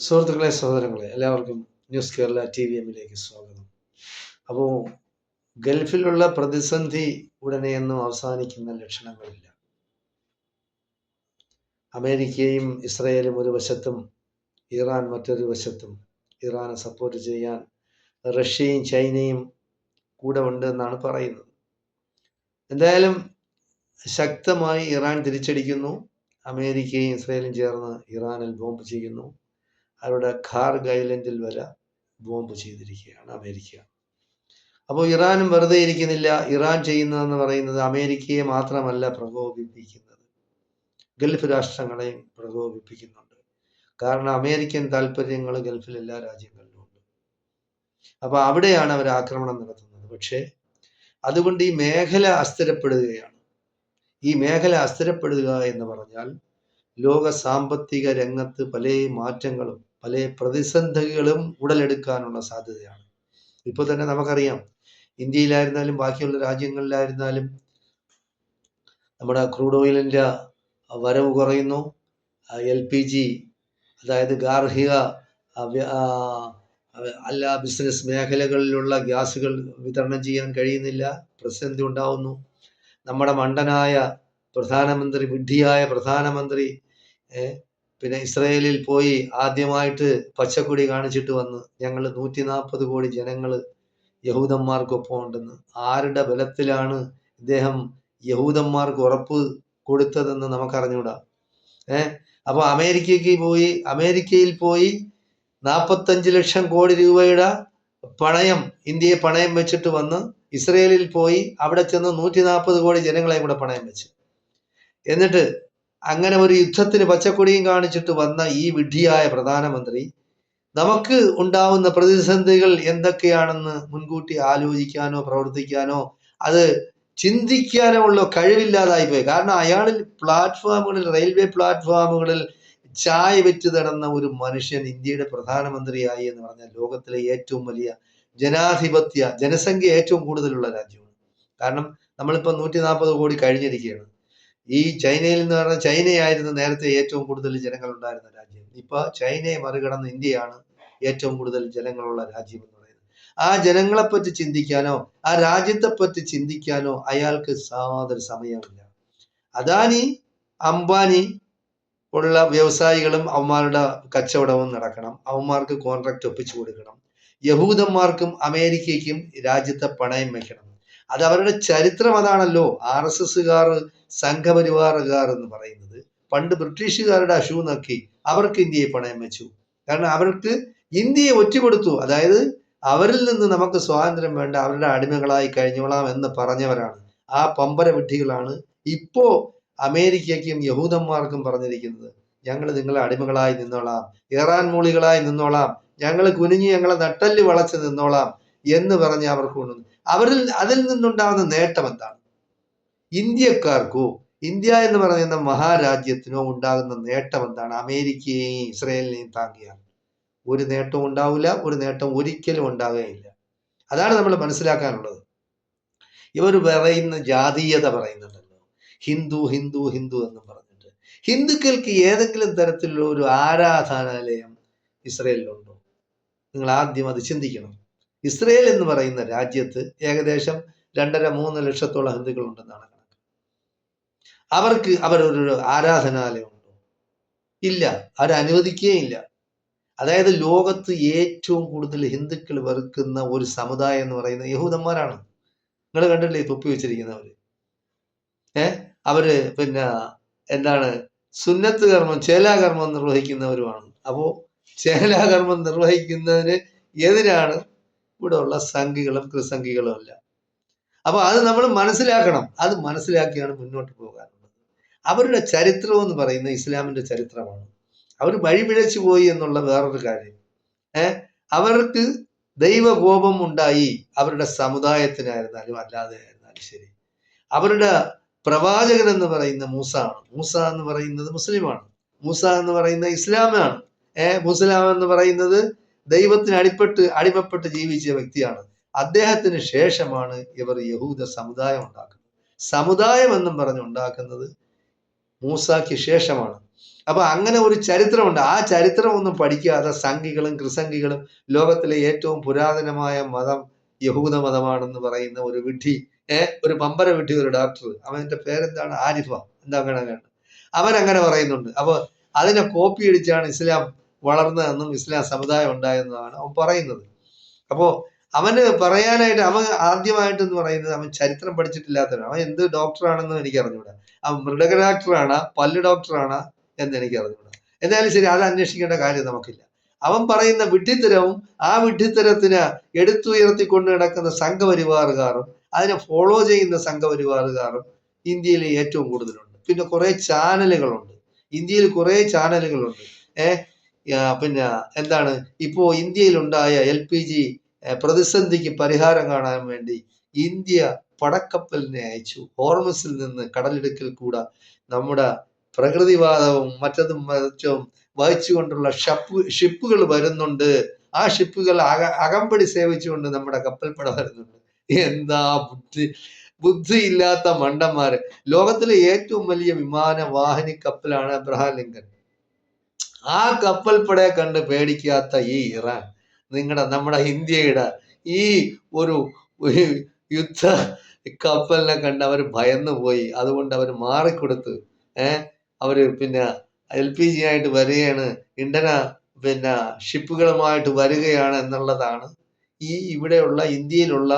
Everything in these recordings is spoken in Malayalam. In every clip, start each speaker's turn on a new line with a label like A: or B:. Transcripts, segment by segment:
A: സുഹൃത്തുക്കളെ, സഹോദരങ്ങളെ, എല്ലാവർക്കും ന്യൂസ് കേരള TVM-ലേക്ക് സ്വാഗതം. അപ്പോൾ ഗൾഫിലുള്ള പ്രതിസന്ധി ഉടനെയൊന്നും അവസാനിക്കുന്ന ലക്ഷണങ്ങളില്ല. അമേരിക്കയും ഇസ്രയേലും ഒരു വശത്തും ഇറാൻ മറ്റൊരു വശത്തും, ഇറാനെ സപ്പോർട്ട് ചെയ്യാൻ റഷ്യയും ചൈനയും കൂടെ ഉണ്ട് എന്നാണ് പറയുന്നത്. എന്തായാലും ശക്തമായി ഇറാൻ തിരിച്ചടിക്കുന്നു. അമേരിക്കയും ഇസ്രയേലും ചേർന്ന് ഇറാനിൽ ബോംബ് ചെയ്യുന്നു. അവരുടെ ഖാർഗ് ഐലൻഡിൽ വരെ ബോംബ് ചെയ്തിരിക്കുകയാണ് അമേരിക്ക. അപ്പോൾ ഇറാനും വെറുതെ ഇരിക്കുന്നില്ല. ഇറാൻ ചെയ്യുന്നതെന്ന് പറയുന്നത് അമേരിക്കയെ മാത്രമല്ല പ്രകോപിപ്പിക്കുന്നത്, ഗൾഫ് രാഷ്ട്രങ്ങളെയും പ്രകോപിപ്പിക്കുന്നുണ്ട്. കാരണം അമേരിക്കൻ താല്പര്യങ്ങൾ ഗൾഫിൽ എല്ലാ രാജ്യങ്ങളിലും ഉണ്ട്. അപ്പോൾ അവിടെയാണ് അവർ ആക്രമണം നടത്തുന്നത്. പക്ഷേ അതുകൊണ്ട് ഈ മേഖല അസ്ഥിരപ്പെടുകയാണ്. ഈ മേഖല അസ്ഥിരപ്പെടുക എന്ന് പറഞ്ഞാൽ ലോക സാമ്പത്തിക രംഗത്ത് പല മാറ്റങ്ങളും പല പ്രതിസന്ധികളും ഉടലെടുക്കാനുള്ള സാധ്യതയാണ്. ഇപ്പോൾ തന്നെ നമുക്കറിയാം, ഇന്ത്യയിലായിരുന്നാലും ബാക്കിയുള്ള രാജ്യങ്ങളിലായിരുന്നാലും നമ്മുടെ ക്രൂഡ് ഓയിലിൻ്റെ വരവ് കുറയുന്നു. LPG, അതായത് ഗാർഹിക അല്ല ബിസിനസ് മേഖലകളിലുള്ള ഗ്യാസുകൾ വിതരണം ചെയ്യാൻ കഴിയുന്നില്ല, പ്രതിസന്ധി ഉണ്ടാവുന്നു. നമ്മുടെ മണ്ടനായ പ്രധാനമന്ത്രി, വിഡ്ഢിയായ പ്രധാനമന്ത്രി പിന്നെ ഇസ്രയേലിൽ പോയി ആദ്യമായിട്ട് പച്ചക്കൊടി കാണിച്ചിട്ട് വന്ന് ഞങ്ങൾ 140 കോടി ജനങ്ങൾ യഹൂദന്മാർക്കൊപ്പം ഉണ്ടെന്ന്. ആരുടെ ബലത്തിലാണ് ഇദ്ദേഹം യഹൂദന്മാർക്ക് ഉറപ്പ് കൊടുത്തതെന്ന് നമുക്കറിഞ്ഞൂടാ. അപ്പോൾ അമേരിക്കയിൽ പോയി 45 ലക്ഷം കോടി രൂപയുടെ പണയം, ഇന്ത്യയെ പണയം വെച്ചിട്ട് വന്ന് ഇസ്രയേലിൽ പോയി അവിടെ ചെന്ന് 140 കോടി ജനങ്ങളെയും കൂടെ പണയം വെച്ച്, എന്നിട്ട് അങ്ങനെ ഒരു യുദ്ധത്തിന് പച്ചക്കൊടിയും കാണിച്ചിട്ട് വന്ന ഈ വിഡ്ഢിയായ പ്രധാനമന്ത്രി നമുക്ക് ഉണ്ടാവുന്ന പ്രതിസന്ധികൾ എന്തൊക്കെയാണെന്ന് മുൻകൂട്ടി ആലോചിക്കാനോ പ്രവർത്തിക്കാനോ അത് ചിന്തിക്കാനോ ഉള്ള കഴിവില്ലാതായി പോയി. കാരണം അയാളിൽ റെയിൽവേ പ്ലാറ്റ്ഫോമുകളിൽ ചായ വെച്ച് നടന്ന ഒരു മനുഷ്യൻ ഇന്ത്യയുടെ പ്രധാനമന്ത്രിയായി എന്ന് പറഞ്ഞാൽ ലോകത്തിലെ ഏറ്റവും വലിയ ജനസംഖ്യ ഏറ്റവും കൂടുതലുള്ള രാജ്യമാണ്. കാരണം നമ്മളിപ്പോൾ 140 കോടി കഴിഞ്ഞിരിക്കുകയാണ്. ഈ ചൈനയിൽ എന്ന് പറഞ്ഞാൽ ചൈനയായിരുന്നു നേരത്തെ ഏറ്റവും കൂടുതൽ ജനങ്ങൾ ഉണ്ടായിരുന്ന രാജ്യം. ഇപ്പൊ ചൈനയെ മറികടന്ന് ഇന്ത്യയാണ് ഏറ്റവും കൂടുതൽ ജനങ്ങളുള്ള രാജ്യം എന്ന് പറയുന്നത്. ആ ജനങ്ങളെപ്പറ്റി ചിന്തിക്കാനോ ആ രാജ്യത്തെപ്പറ്റി ചിന്തിക്കാനോ അയാൾക്ക് യാതൊരു സമയമില്ല. അദാനി, അംബാനി ഉള്ള വ്യവസായികളും അവന്മാരുടെ കച്ചവടവും നടക്കണം, അവന്മാർക്ക് കോൺട്രാക്ട് ഒപ്പിച്ചു കൊടുക്കണം. യഹൂദന്മാർക്കും അമേരിക്കയ്ക്കും രാജ്യത്തെ പണയം വെക്കണം. അത് അവരുടെ ചരിത്രം അതാണല്ലോ. RSSകാർ, സംഘപരിവാറുകാർ എന്ന് പറയുന്നത് പണ്ട് ബ്രിട്ടീഷുകാരുടെ ഷൂ നക്കി അവർക്ക് ഇന്ത്യയെ പണയം വെച്ചു. കാരണം അവർക്ക് ഇന്ത്യയെ ഒറ്റുകൊടുത്തു. അതായത് അവരിൽ നിന്ന് നമുക്ക് സ്വാതന്ത്ര്യം വേണ്ട, അവരുടെ അടിമകളായി കഴിഞ്ഞോളാം എന്ന് പറഞ്ഞവരാണ്. ആ പമ്പര വിഡ്ഢികളാണ് ഇപ്പോ അമേരിക്കയ്ക്കും യഹൂദന്മാർക്കും പറഞ്ഞിരിക്കുന്നത്, ഞങ്ങൾ നിങ്ങളെ അടിമകളായി നിന്നോളാം, ഇറാൻ മൂളികളായി നിന്നോളാം, ഞങ്ങൾ കുനിഞ്ഞ് ഞങ്ങളെ നട്ടല് വളച്ച് നിന്നോളാം എന്ന് പറഞ്ഞ് അവർക്ക് കൊണ്ടുവന്നു. അതിൽ നിന്നുണ്ടാകുന്ന നേട്ടം എന്താണ്? ഇന്ത്യക്കാർക്കോ ഇന്ത്യ എന്ന് പറയുന്ന മഹാരാജ്യത്തിനോ ഉണ്ടാകുന്ന നേട്ടം എന്താണ്? അമേരിക്കയെയും ഇസ്രയേലിനെയും താങ്ങിയാണ് ഒരു നേട്ടവും ഉണ്ടാവില്ല. ഒരു നേട്ടം ഒരിക്കലും ഉണ്ടാകുകയില്ല. അതാണ് നമ്മൾ മനസ്സിലാക്കാനുള്ളത്. ഇവർ പറയുന്ന ജാതീയത പറയുന്നുണ്ടല്ലോ, ഹിന്ദു ഹിന്ദു ഹിന്ദു എന്ന് പറഞ്ഞിട്ട്. ഹിന്ദുക്കൾക്ക് ഏതെങ്കിലും തരത്തിലുള്ള ഒരു ആരാധനാലയം ഇസ്രയേലിലുണ്ടോ? നിങ്ങൾ ആദ്യം അത് ചിന്തിക്കണം. ഇസ്രയേൽ എന്ന് പറയുന്ന രാജ്യത്ത് ഏകദേശം 2.5-3 ലക്ഷത്തോളം ഹിന്ദുക്കൾ ഉണ്ടെന്നാണ് കണക്ക്. അവരൊരു ആരാധനാലയം ഉണ്ടോ? ഇല്ല, അവരനുവദിക്കുകയില്ല. അതായത് ലോകത്ത് ഏറ്റവും കൂടുതൽ ഹിന്ദുക്കൾ വെറുക്കുന്ന ഒരു സമുദായം എന്ന് പറയുന്നത് യഹൂദന്മാരാണ്. നിങ്ങൾ കണ്ടില്ലേ തൊപ്പി വെച്ചിരിക്കുന്നവര്? അവര് പിന്നെ എന്താണ്, സുന്നത്ത് കർമ്മം, ചേലാകർമ്മം നിർവഹിക്കുന്നവരുമാണ്. അപ്പോ ചേലാകർമ്മം നിർവഹിക്കുന്നതിന് എതിരാണ് ഇവിടെ ഉള്ള സംഘികളും ക്രിസംഘികളും അല്ല. അപ്പൊ അത് നമ്മൾ മനസ്സിലാക്കണം. അത് മനസ്സിലാക്കിയാണ് മുന്നോട്ട് പോകാനുള്ളത്. അവരുടെ ചരിത്രം എന്ന് പറയുന്നത് ഇസ്ലാമിന്റെ ചരിത്രമാണ്. അവർ വഴിപിഴച്ചു പോയി എന്നുള്ള വേറൊരു കാര്യം. അവർക്ക് ദൈവകോപം ഉണ്ടായി, അവരുടെ സമുദായത്തിനായിരുന്നാലും അല്ലാതെ ആയിരുന്നാലും ശരി. അവരുടെ പ്രവാചകൻ എന്ന് പറയുന്ന മൂസ ആണ്. മൂസ എന്ന് പറയുന്നത് മുസ്ലിമാണ്. മൂസ എന്ന് പറയുന്ന ഇസ്ലാമാണ്. മുസ്ലാം എന്ന് പറയുന്നത് ദൈവത്തിന് അടിമപ്പെട്ട് ജീവിച്ച വ്യക്തിയാണ്. അദ്ദേഹത്തിന് ശേഷമാണ് ഇവർ യഹൂദ സമുദായം ഉണ്ടാക്കുന്നത്. സമുദായം എന്നും പറഞ്ഞ് ഉണ്ടാക്കുന്നത് മൂസാക്ക് ശേഷമാണ്. അപ്പൊ അങ്ങനെ ഒരു ചരിത്രമുണ്ട്. ആ ചരിത്രം ഒന്നും പഠിക്കാതെ സംഘികളും ക്രിസംഘികളും ലോകത്തിലെ ഏറ്റവും പുരാതനമായ മതം യഹൂദ മതമാണെന്ന് പറയുന്ന ഒരു വിഡ്ഢി, ഒരു പമ്പര വിഡ്ഢി, ഒരു ഡോക്ടർ, അവന്റെ പേരെന്താണ്, ആരിഫ, എന്താ അങ്ങനെ, അവനങ്ങനെ പറയുന്നുണ്ട്. അപ്പൊ അതിനെ കോപ്പി അടിച്ചാണ് ഇസ്ലാം വളർന്നതെന്നും ഇസ്ലാം സമുദായം ഉണ്ടായെന്നാണ് അവൻ പറയുന്നത്. അപ്പോ അവന് പറയാനായിട്ട് അവൻ ആദ്യമായിട്ട് എന്ന് പറയുന്നത് അവൻ ചരിത്രം പഠിച്ചിട്ടില്ലാത്തവനാണ്. അവൻ എന്ത് ഡോക്ടറാണെന്ന് എനിക്ക് അറിഞ്ഞൂടാ. അവൻ മൃഗ ഡോക്ടറാണ്, പല്ല് ഡോക്ടറാണ് എന്ന് എനിക്ക് അറിഞ്ഞൂടാ. എന്നാലും ശരി, അത് അന്വേഷിക്കേണ്ട കാര്യം നമുക്കില്ല. അവൻ പറയുന്ന വിഡ്ഢിത്തരവും ആ വിഡ്ഢിത്തരത്തിന് എടുത്തുയർത്തിക്കൊണ്ട് നടക്കുന്ന സംഘപരിവാറുകാരും അതിനെ ഫോളോ ചെയ്യുന്ന സംഘപരിവാറുകാരും ഇന്ത്യയിൽ ഏറ്റവും കൂടുതലുണ്ട്. പിന്നെ കുറെ ചാനലുകളുണ്ട്, ഇന്ത്യയിൽ കുറെ ചാനലുകളുണ്ട്. പിന്നെ എന്താണ്, ഇപ്പോ ഇന്ത്യയിലുണ്ടായ LPG പ്രതിസന്ധിക്ക് പരിഹാരം കാണാൻ വേണ്ടി ഇന്ത്യ പടക്കപ്പലിനെ അയച്ചു. ഹോർമസിൽ നിന്ന് കടലിടുക്കിൽ കൂടെ നമ്മുടെ പ്രകൃതിവാദവും മറ്റതും മറിച്ചും വഹിച്ചുകൊണ്ടുള്ള ഷിപ്പുകൾ വരുന്നുണ്ട്. ആ ഷിപ്പുകൾ അകമ്പടി സേവിച്ചുകൊണ്ട് നമ്മുടെ കപ്പൽപ്പട വരുന്നുണ്ട്. എന്താ ബുദ്ധിയില്ലാത്ത മണ്ടന്മാര്. ലോകത്തിലെ ഏറ്റവും വലിയ വിമാനവാഹിനി കപ്പലാണ് അബ്രഹാം ലിങ്കൺ. ആ കപ്പൽപ്പടയെ കണ്ട് പേടിക്കാത്ത ഈ ഇറാൻ നമ്മുടെ ഇന്ത്യയുടെ ഈ ഒരു യുദ്ധ കപ്പലിനെ കണ്ട് അവർ ഭയന്നു പോയി. അതുകൊണ്ട് അവർ മാറിക്കൊടുത്ത് അവര് പിന്നെ LPG ആയിട്ട് വരികയാണ്, ഇന്ധന ഷിപ്പുകളുമായിട്ട് വരികയാണ് എന്നുള്ളതാണ് ഈ ഇവിടെയുള്ള ഇന്ത്യയിലുള്ള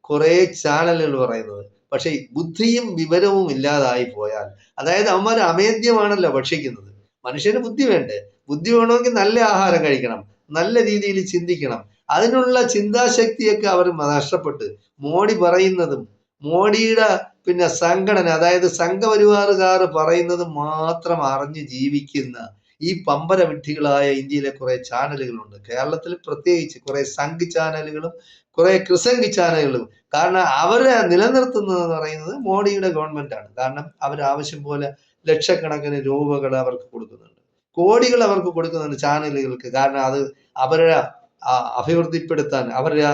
A: കുറെ ചാനലുകൾ പറയുന്നത്. പക്ഷെ ബുദ്ധിയും വിവരവും ഇല്ലാതായി പോയാൽ, അതായത് അവന്മാർ അമേദ്യമാണല്ലോ ഭക്ഷിക്കുന്നത്. മനുഷ്യന് ബുദ്ധി വേണ്ടേ? ബുദ്ധി വേണമെങ്കിൽ നല്ല ആഹാരം കഴിക്കണം, നല്ല രീതിയിൽ ചിന്തിക്കണം. അതിനുള്ള ചിന്താശക്തിയൊക്കെ അവർ നഷ്ടപ്പെട്ട് മോഡി പറയുന്നതും മോഡിയുടെ സംഘടന, അതായത് സംഘപരിവാറുകാർ പറയുന്നത് മാത്രം അറിഞ്ഞ് ജീവിക്കുന്ന ഈ പമ്പര വിഡ്ഢികളായ ഇന്ത്യയിലെ കുറെ ചാനലുകളുണ്ട്. കേരളത്തിൽ പ്രത്യേകിച്ച് കുറെ സംഘി ചാനലുകളും കുറെ ക്രിസംഘി ചാനലുകളും. കാരണം അവരെ നിലനിർത്തുന്നതെന്ന് പറയുന്നത് മോഡിയുടെ ഗവൺമെന്റ് ആണ്. കാരണം അവർ ആവശ്യം പോലെ ലക്ഷക്കണക്കിന് രൂപകൾ അവർക്ക് കൊടുക്കുന്നുണ്ട്, കോടികൾ അവർക്ക് കൊടുക്കുന്നുണ്ട് ചാനലുകൾക്ക്. കാരണം അത് അവരെ അഭിവൃദ്ധിപ്പെടുത്താൻ, അവരുടെ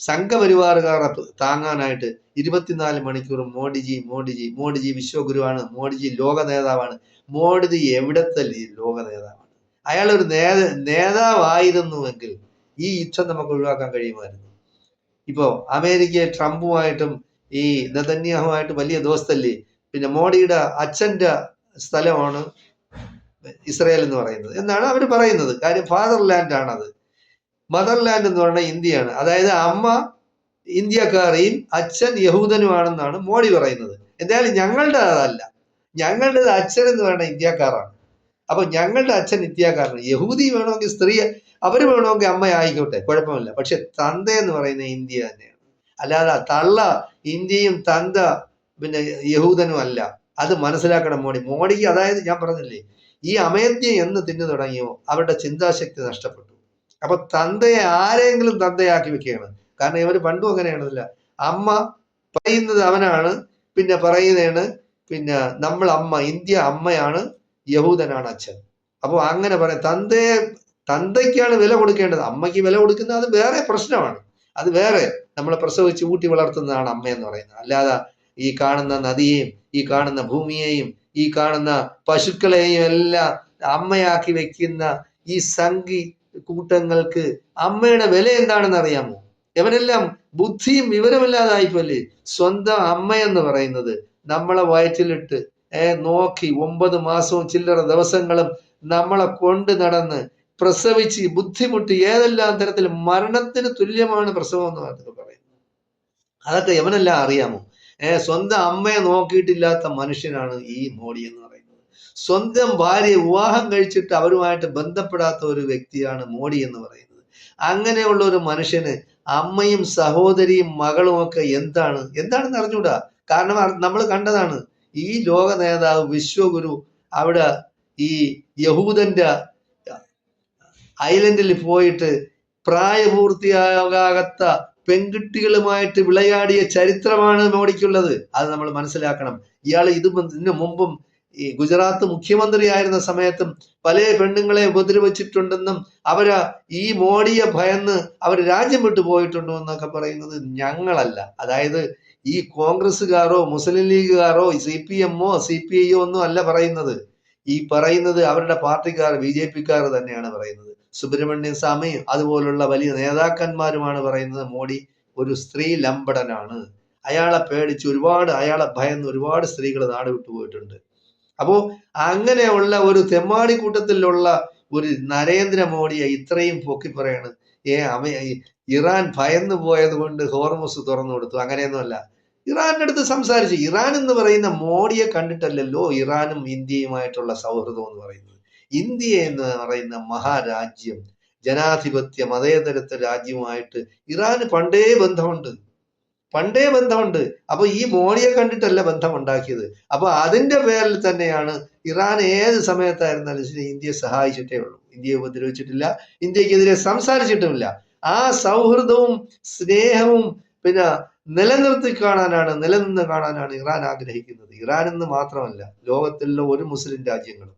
A: സംഘപരിവാറുകാരെ താങ്ങാനായിട്ട് 24 മണിക്കൂർ മോഡിജി വിശ്വഗുരുവാണ്, മോഡിജി ലോക നേതാവാണ്. മോഡിജി എവിടത്തെ ലോക നേതാവാണ്? അയാൾ ഒരു നേതാവായിരുന്നുവെങ്കിൽ ഈ യുദ്ധം നമുക്ക് ഒഴിവാക്കാൻ കഴിയുമായിരുന്നു. ഇപ്പോ അമേരിക്ക ട്രംപുമായിട്ടും ഈ നെതന്യാഹുമായിട്ട് വലിയ ദോസ്തല്ലേ. പിന്നെ മോഡിയുടെ അച്ഛന്റെ സ്ഥലമാണ് ഇസ്രയേൽ എന്ന് പറയുന്നത് എന്നാണ് അവർ പറയുന്നത്. കാര്യം ഫാദർലാൻഡ് ആണത്. മദർലാൻഡ് എന്ന് പറഞ്ഞാൽ ഇന്ത്യയാണ്. അതായത് അമ്മ ഇന്ത്യക്കാരെയും അച്ഛൻ യഹൂദനുമാണെന്നാണ് മോഡി പറയുന്നത്. എന്തായാലും ഞങ്ങളുടെ അതല്ല, ഞങ്ങളുടേത് അച്ഛൻ എന്ന് പറയുന്നത് ഇന്ത്യക്കാരാണ്. അപ്പൊ ഞങ്ങളുടെ അച്ഛൻ ഇന്ത്യക്കാരനാണ്. യഹൂദി വേണമെങ്കിൽ സ്ത്രീ, അവർ വേണമെങ്കിൽ അമ്മ ആയിക്കോട്ടെ, കുഴപ്പമില്ല. പക്ഷെ തന്ത എന്ന് പറയുന്നത് ഇന്ത്യ തന്നെയാണ്. അല്ലാതെ തള്ള ഇന്ത്യയും തന്ത യഹൂദനും അല്ല. അത് മനസ്സിലാക്കണം മോഡിക്ക്. അതായത് ഞാൻ പറഞ്ഞില്ലേ, ഈ അമേദ്യം എന്ന് തിന്നു തുടങ്ങിയോ അവരുടെ ചിന്താശക്തി നഷ്ടപ്പെട്ടു. അപ്പൊ തന്തയെ ആരെങ്കിലും തന്തയാക്കി വെക്കുകയാണ്. കാരണം ഇവര് പണ്ടും അങ്ങനെയാണല്ല, അമ്മ പറയുന്നത് അവനാണ്, പറയുന്നതാണ് നമ്മൾ അമ്മ, ഇന്ത്യ അമ്മയാണ്, യഹൂദനാണ് അച്ഛൻ. അപ്പൊ അങ്ങനെ പറയാം. തന്തയ്ക്കാണ് വില കൊടുക്കേണ്ടത്, അമ്മയ്ക്ക് വില കൊടുക്കുന്നത് അത് വേറെ പ്രശ്നമാണ്. അത് വേറെ, നമ്മളെ പ്രസവിച്ച് ഊട്ടി വളർത്തുന്നതാണ് അമ്മ എന്ന് പറയുന്നത്. അല്ലാതെ ഈ കാണുന്ന നദിയെയും ഈ കാണുന്ന ഭൂമിയെയും ഈ കാണുന്ന പശുക്കളെയും എല്ലാം അമ്മയാക്കി വെക്കുന്ന ഈ സംഘി കൂട്ടങ്ങൾക്ക് അമ്മയുടെ വില എന്താണെന്ന് അറിയാമോ? ഇവരെല്ലാം ബുദ്ധിയും വിവരമില്ലാതായിപ്പോലെ. സ്വന്തം അമ്മയെന്ന് പറയുന്നത് നമ്മളെ വയറ്റിലിട്ട് നോക്കി 9 മാസവും ചില്ലറ ദിവസങ്ങളും നമ്മളെ കൊണ്ട് നടന്ന് പ്രസവിച്ച് ബുദ്ധിമുട്ടി ഏതെല്ലാം തരത്തിൽ മരണത്തിന് തുല്യമാണ് പ്രസവം എന്ന് പറയുന്നത്. അതൊക്കെ യവനെല്ലാം അറിയാമോ? സ്വന്തം അമ്മയെ നോക്കിയിട്ടില്ലാത്ത മനുഷ്യനാണ് ഈ മോഡി എന്ന് പറയുന്നത്. സ്വന്തം ഭാര്യയെ വിവാഹം കഴിച്ചിട്ട് അവരുമായിട്ട് ബന്ധപ്പെടാത്ത ഒരു വ്യക്തിയാണ് മോഡി എന്ന് പറയുന്നത്. അങ്ങനെയുള്ള ഒരു മനുഷ്യന് അമ്മയും സഹോദരിയും മകളും ഒക്കെ എന്താണെന്ന് അറിഞ്ഞൂടാ. കാരണം നമ്മൾ കണ്ടതാണ്, ഈ ലോക നേതാവ് വിശ്വഗുരു അവിടെ ഈ യഹൂദന്റെ ഐലൻഡിൽ പോയിട്ട് പ്രായപൂർത്തിയാകാത്ത പെൺകുട്ടികളുമായിട്ട് വിളയാടിയ ചരിത്രമാണ് മോഡിക്കുള്ളത്. അത് നമ്മൾ മനസ്സിലാക്കണം. ഇയാൾ ഇതിനു മുമ്പും ഈ ഗുജറാത്ത് മുഖ്യമന്ത്രി ആയിരുന്ന സമയത്തും പല പെണ്ണുങ്ങളെ ഉപദ്രവിച്ചിട്ടുണ്ടെന്നും ഈ മോഡിയെ ഭയന്ന് അവർ രാജ്യം വിട്ടു പോയിട്ടുണ്ടോ എന്നൊക്കെ പറയുന്നത് ഞങ്ങളല്ല. അതായത് ഈ കോൺഗ്രസ്സുകാരോ മുസ്ലിം ലീഗുകാരോ CPM-ഓ CPI ഒന്നും അല്ല പറയുന്നത്. ഈ പറയുന്നത് അവരുടെ പാർട്ടിക്കാർ BJP-ക്കാർ തന്നെയാണ് പറയുന്നത്. സുബ്രഹ്മണ്യൻ സ്വാമിയും അതുപോലുള്ള വലിയ നേതാക്കന്മാരുമാണ് പറയുന്നത് മോഡി ഒരു സ്ത്രീ ലംബടനാണ്. അയാളെ പേടിച്ച് അയാളെ ഭയന്ന് ഒരുപാട് സ്ത്രീകൾ നാട് വിട്ടു പോയിട്ടുണ്ട്. അപ്പോ അങ്ങനെയുള്ള ഒരു തെമ്മാടി കൂട്ടത്തിലുള്ള ഒരു നരേന്ദ്രമോദിയെ ഇത്രയും പൊക്കി പറയാണ്. ഇറാൻ ഭയന്നു പോയത് കൊണ്ട് ഹോർമുസ് തുറന്നു കൊടുത്തു. അങ്ങനെയൊന്നുമല്ല. ഇറാന്റെ അടുത്ത് സംസാരിച്ചു. ഇറാൻ എന്ന് പറയുന്ന മോഡിയെ കണ്ടിട്ടല്ലല്ലോ ഇറാനും ഇന്ത്യയുമായിട്ടുള്ള സൗഹൃദം എന്ന് പറയുന്നത്. ഇന്ത്യ എന്ന് പറയുന്ന മഹാരാജ്യം, ജനാധിപത്യ മതേതരത്വ രാജ്യവുമായിട്ട് ഇറാന് പണ്ടേ ബന്ധമുണ്ട്. അപ്പൊ ഈ മോഡിയെ കണ്ടിട്ടല്ല ബന്ധം ഉണ്ടാക്കിയത്. അപ്പൊ അതിന്റെ പേരിൽ തന്നെയാണ് ഇറാൻ ഏത് സമയത്തായിരുന്നാലും ശരി ഇന്ത്യയെ സഹായിച്ചിട്ടേ ഉള്ളൂ. ഇന്ത്യയെ ഉപദ്രവിച്ചിട്ടില്ല, ഇന്ത്യക്കെതിരെ സംസാരിച്ചിട്ടുമില്ല. ആ സൗഹൃദവും സ്നേഹവും പിന്നെ നിലനിന്ന് കാണാനാണ് ഇറാൻ ആഗ്രഹിക്കുന്നത്. ഇറാൻ എന്ന് മാത്രമല്ല, ലോകത്തിലുള്ള ഒരു മുസ്ലിം രാജ്യങ്ങളും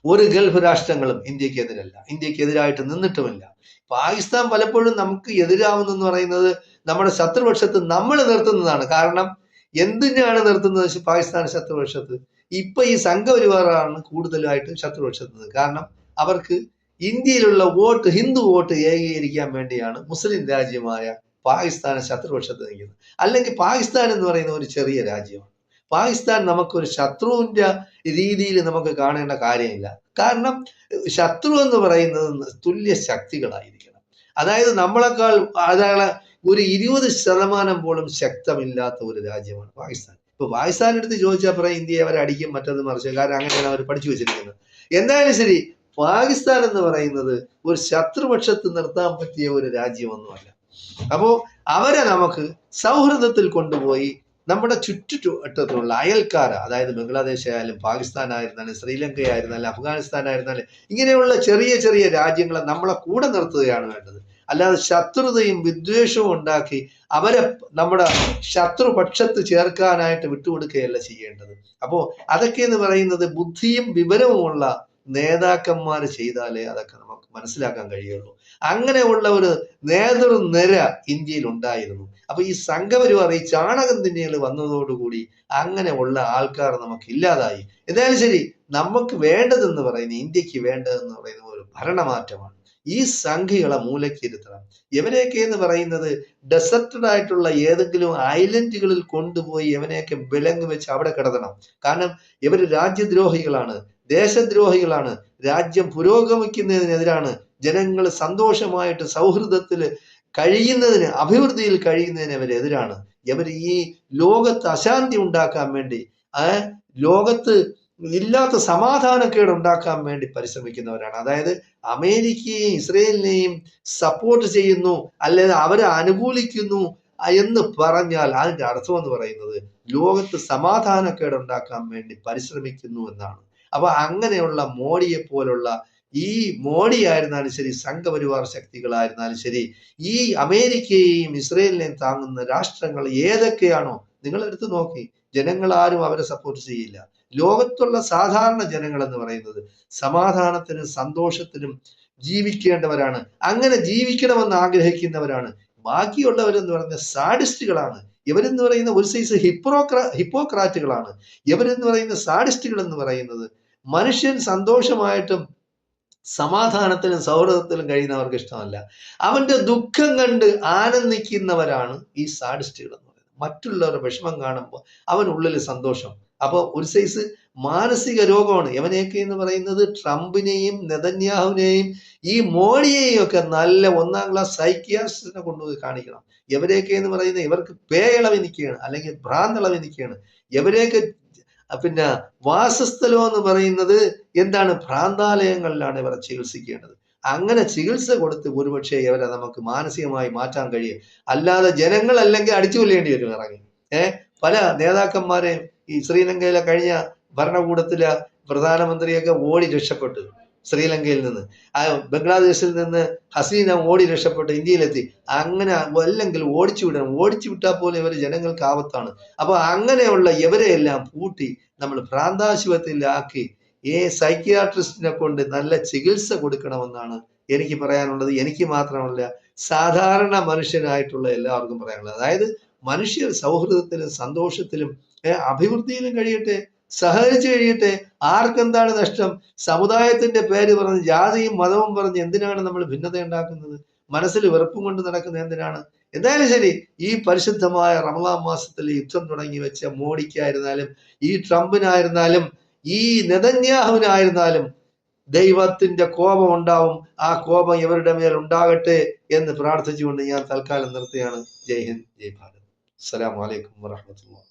A: ഒരു ഗൾഫ് രാഷ്ട്രങ്ങളും ഇന്ത്യക്കെതിരല്ല, ഇന്ത്യക്കെതിരായിട്ട് നിന്നിട്ടുമില്ല. പാകിസ്ഥാൻ പലപ്പോഴും നമുക്ക് എതിരാവുന്നെന്ന് പറയുന്നത് നമ്മുടെ ശത്രുപക്ഷത്ത് നമ്മൾ നിർത്തുന്നതാണ്. കാരണം എന്തിനാണ് നിർത്തുന്നത് പാകിസ്ഥാൻ ശത്രുപക്ഷത്ത്? ഇപ്പൊ ഈ സംഘപരിവാറാണ് കൂടുതലായിട്ട് ശത്രുപക്ഷത്ത്. കാരണം അവർക്ക് ഇന്ത്യയിലുള്ള ഹിന്ദു വോട്ട് ഏകീകരിക്കാൻ വേണ്ടിയാണ് മുസ്ലിം രാജ്യമായ പാകിസ്ഥാനെ ശത്രുപക്ഷത്ത് നിൽക്കുന്നത്. അല്ലെങ്കിൽ പാകിസ്ഥാൻ എന്ന് പറയുന്ന ഒരു ചെറിയ രാജ്യമാണ്. പാകിസ്ഥാൻ നമുക്കൊരു ശത്രുവിന്റെ രീതിയിൽ നമുക്ക് കാണേണ്ട കാര്യമില്ല. കാരണം ശത്രു എന്ന് പറയുന്നത് തുല്യ ശക്തികളായിരിക്കണം. അതായത് നമ്മളെക്കാൾ ഒരു 20% പോലും ശക്തമില്ലാത്ത ഒരു രാജ്യമാണ് പാകിസ്ഥാൻ. ഇപ്പൊ പാകിസ്ഥാൻ്റെ അടുത്ത് ചോദിച്ചാൽ പറയാം ഇന്ത്യയെ അവരെ അടിക്കും, മറ്റത് മറിച്ച്. കാരണം അങ്ങനെയാണ് അവർ പഠിച്ചു വെച്ചിരിക്കുന്നത്. എന്തായാലും ശരി, പാകിസ്ഥാൻ എന്ന് പറയുന്നത് ഒരു ശത്രുപക്ഷത്ത് നിർത്താൻ പറ്റിയ ഒരു രാജ്യമൊന്നുമല്ല. അപ്പോ അവരെ നമുക്ക് സൗഹൃദത്തിൽ കൊണ്ടുപോയി നമ്മുടെ ചുറ്റുവട്ടത്തിലുള്ള അയൽക്കാര, അതായത് ബംഗ്ലാദേശ് ആയാലും പാകിസ്ഥാൻ ആയിരുന്നാലും ശ്രീലങ്ക ആയിരുന്നാലും അഫ്ഗാനിസ്ഥാൻ ആയിരുന്നാലും ഇങ്ങനെയുള്ള ചെറിയ ചെറിയ രാജ്യങ്ങളെ നമ്മളെ കൂടെ നിർത്തുകയാണ് വേണ്ടത്. അല്ലാതെ ശത്രുതയും വിദ്വേഷവും ഉണ്ടാക്കി അവരെ നമ്മുടെ ശത്രുപക്ഷത്ത് ചേർക്കാനായിട്ട് വിട്ടുകൊടുക്കുകയല്ല ചെയ്യേണ്ടത്. അപ്പോ അതൊക്കെ എന്ന് പറയുന്നത് ബുദ്ധിയും വിവരവുമുള്ള നേതാക്കന്മാർ ചെയ്താലേ അതൊക്കെ നമുക്ക് മനസ്സിലാക്കാൻ കഴിയുള്ളൂ. അങ്ങനെയുള്ള ഒരു നേതൃനിര ഇന്ത്യയിൽ ഉണ്ടായിരുന്നു. അപ്പൊ ഈ സംഘപരിവാർ, ഈ ചാണകം തിന്നികൾ വന്നതോടുകൂടി അങ്ങനെയുള്ള ആൾക്കാർ നമുക്ക് ഇല്ലാതായി. എന്തായാലും ശരി, നമുക്ക് വേണ്ടതെന്ന് പറയുന്നത്, ഇന്ത്യക്ക് വേണ്ടതെന്ന് പറയുന്നത് ഒരു ഭരണമാറ്റമാണ്. ഈ സംഘികളെ മൂലക്കിരുത്തണം. ഇവരെയൊക്കെ എന്ന് പറയുന്നത് ഡെസർട്ടഡ് ആയിട്ടുള്ള ഏതെങ്കിലും ഐലൻഡുകളിൽ കൊണ്ടുപോയി ഇവനെയൊക്കെ വിലങ്ങ് വെച്ച് അവിടെ കിടത്തണം. കാരണം ഇവർ രാജ്യദ്രോഹികളാണ്, ദേശദ്രോഹികളാണ്, രാജ്യം പുരോഗമിക്കുന്നതിനെതിരാണ്, ജനങ്ങൾ സന്തോഷമായിട്ട് സൗഹൃദത്തിൽ കഴിയുന്നതിന്, അഭിവൃദ്ധിയിൽ കഴിയുന്നതിന് ഇവരെതിരാണ്. ഇവർ ഈ ലോകത്ത് അശാന്തി ഉണ്ടാക്കാൻ വേണ്ടി, ലോകത്ത് ഇല്ലാത്ത സമാധാനക്കേട് ഉണ്ടാക്കാൻ വേണ്ടി പരിശ്രമിക്കുന്നവരാണ്. അതായത് അമേരിക്കയെയും ഇസ്രയേലിനെയും സപ്പോർട്ട് ചെയ്യുന്നു, അല്ലെങ്കിൽ അവരെ അനുകൂലിക്കുന്നു എന്ന് പറഞ്ഞാൽ അതിന്റെ അർത്ഥം എന്ന് പറയുന്നത് ലോകത്ത് സമാധാനക്കേട് ഉണ്ടാക്കാൻ വേണ്ടി പരിശ്രമിക്കുന്നു എന്നാണ്. അപ്പൊ അങ്ങനെയുള്ള മോഡിയെ പോലുള്ള, ഈ മോഡി ആയിരുന്നാലും ശരി, സംഘപരിവാർ ശക്തികളായിരുന്നാലും ശരി, ഈ അമേരിക്കയെയും ഇസ്രയേലിനെയും താങ്ങുന്ന രാഷ്ട്രങ്ങൾ ഏതൊക്കെയാണോ നിങ്ങൾ എടുത്തു നോക്കി, ജനങ്ങൾ ആരും അവരെ സപ്പോർട്ട് ചെയ്യില്ല. ലോകത്തുള്ള സാധാരണ ജനങ്ങൾ എന്ന് പറയുന്നത് സമാധാനത്തിനും സന്തോഷത്തിനും ജീവിക്കേണ്ടവരാണ്, അങ്ങനെ ജീവിക്കണമെന്ന് ആഗ്രഹിക്കുന്നവരാണ്. ബാക്കിയുള്ളവരെന്ന് പറയുന്ന സാഡിസ്റ്റുകളാണ്. ഇവരെന്ന് പറയുന്ന ഒരു സൈസ് ഹിപ്പോക്രാറ്റുകളാണ്. ഇവരെന്ന് പറയുന്ന സാഡിസ്റ്റുകൾ എന്ന് പറയുന്നത് മനുഷ്യൻ സന്തോഷമായിട്ടും സമാധാനത്തിലും സൗഹൃദത്തിലും കഴിയുന്നവർക്ക് ഇഷ്ടമല്ല. അവന്റെ ദുഃഖം കണ്ട് ആനന്ദിക്കുന്നവരാണ് ഈ സാഡിസ്റ്റുകൾ എന്ന് പറയുന്നത്. മറ്റുള്ളവരുടെ വിഷമം കാണുമ്പോൾ അവനുള്ളിൽ സന്തോഷം. അപ്പൊ ഒരു സൈസ് മാനസിക രോഗമാണ്. ഇവനെയൊക്കെ എന്ന് പറയുന്നത് ട്രംപിനെയും നെതന്യാഹുവിനെയും ഈ മോഡിയെയും ഒക്കെ നല്ല 1ാം ക്ലാസ് സൈക്കിയാട്രിസ്റ്റിനെ കൊണ്ടുപോയി കാണിക്കണം. ഇവരെയൊക്കെ എന്ന് പറയുന്നത് ഇവർക്ക് പേയളവ് നിൽക്കുകയാണ്, അല്ലെങ്കിൽ ഭ്രാന്തളവ് നിൽക്കുകയാണ്. ഇവരെയൊക്കെ പിന്നെ വാസസ്ഥലം എന്ന് പറയുന്നത് എന്താണ്? ഭ്രാന്താലയങ്ങളിലാണ് ഇവരെ ചികിത്സിക്കേണ്ടത്. അങ്ങനെ ചികിത്സ കൊടുത്ത് ഒരുപക്ഷെ ഇവരെ നമുക്ക് മാനസികമായി മാറ്റാൻ കഴിയും. അല്ലാതെ ജനങ്ങൾ അല്ലെങ്കിൽ അടിച്ചു കൊല്ലേണ്ടി വരും ഇറങ്ങി. പല നേതാക്കന്മാരെയും ഈ ശ്രീലങ്കയിലെ കഴിഞ്ഞ ഭരണകൂടത്തിലെ പ്രധാനമന്ത്രിയൊക്കെ ഓടി രക്ഷപ്പെട്ടു ശ്രീലങ്കയിൽ നിന്ന്. ബംഗ്ലാദേശിൽ നിന്ന് ഹസീന ഓടി രക്ഷപ്പെട്ട് ഇന്ത്യയിലെത്തി. അങ്ങനെ അല്ലെങ്കിൽ ഓടിച്ചു വിട്ടാൽ പോലും ഇവർ ജനങ്ങൾക്ക് ആപത്താണ്. അപ്പൊ അങ്ങനെയുള്ള ഇവരെയെല്ലാം പൂട്ടി നമ്മൾ ഭ്രാന്താശുപത്രിയിലാക്കി സൈക്കിയാട്രിസ്റ്റിനെ കൊണ്ട് നല്ല ചികിത്സ കൊടുക്കണമെന്നാണ് എനിക്ക് പറയാനുള്ളത്. എനിക്ക് മാത്രമല്ല, സാധാരണ മനുഷ്യനായിട്ടുള്ള എല്ലാവർക്കും പറയാനുള്ളത്. അതായത് മനുഷ്യർ സൗഹൃദത്തിലും സന്തോഷത്തിലും അഭിവൃദ്ധിയിലും കഴിയട്ടെ. സഹകരിച്ചു കഴിയട്ടെ. ആർക്കെന്താണ് നഷ്ടം? സമുദായത്തിന്റെ പേര് പറഞ്ഞ്, ജാതിയും മതവും പറഞ്ഞ് എന്തിനാണ് നമ്മൾ ഭിന്നത ഉണ്ടാക്കുന്നത്? മനസ്സിൽ വെറുപ്പും കൊണ്ട് നടക്കുന്നത് എന്തിനാണ്? എന്തായാലും ശരി, ഈ പരിശുദ്ധമായ റമദാൻ മാസത്തിൽ യുദ്ധം തുടങ്ങി വെച്ച മോഡിക്കായിരുന്നാലും, ഈ ട്രംപിനായിരുന്നാലും, ഈ നെതന്യാഹുവിനായിരുന്നാലും ദൈവത്തിന്റെ കോപം ഉണ്ടാവും. ആ കോപം ഇവരുടെ മേൽ ഉണ്ടാകട്ടെ എന്ന് പ്രാർത്ഥിച്ചുകൊണ്ട് ഞാൻ തൽക്കാലം നിർത്തുകയാണ്. ജയ് ഹിന്ദ്, ജയ് ഭാരത്. അസ്സലാമു അലൈക്കും വറഹ്മത്തുള്ളാഹി.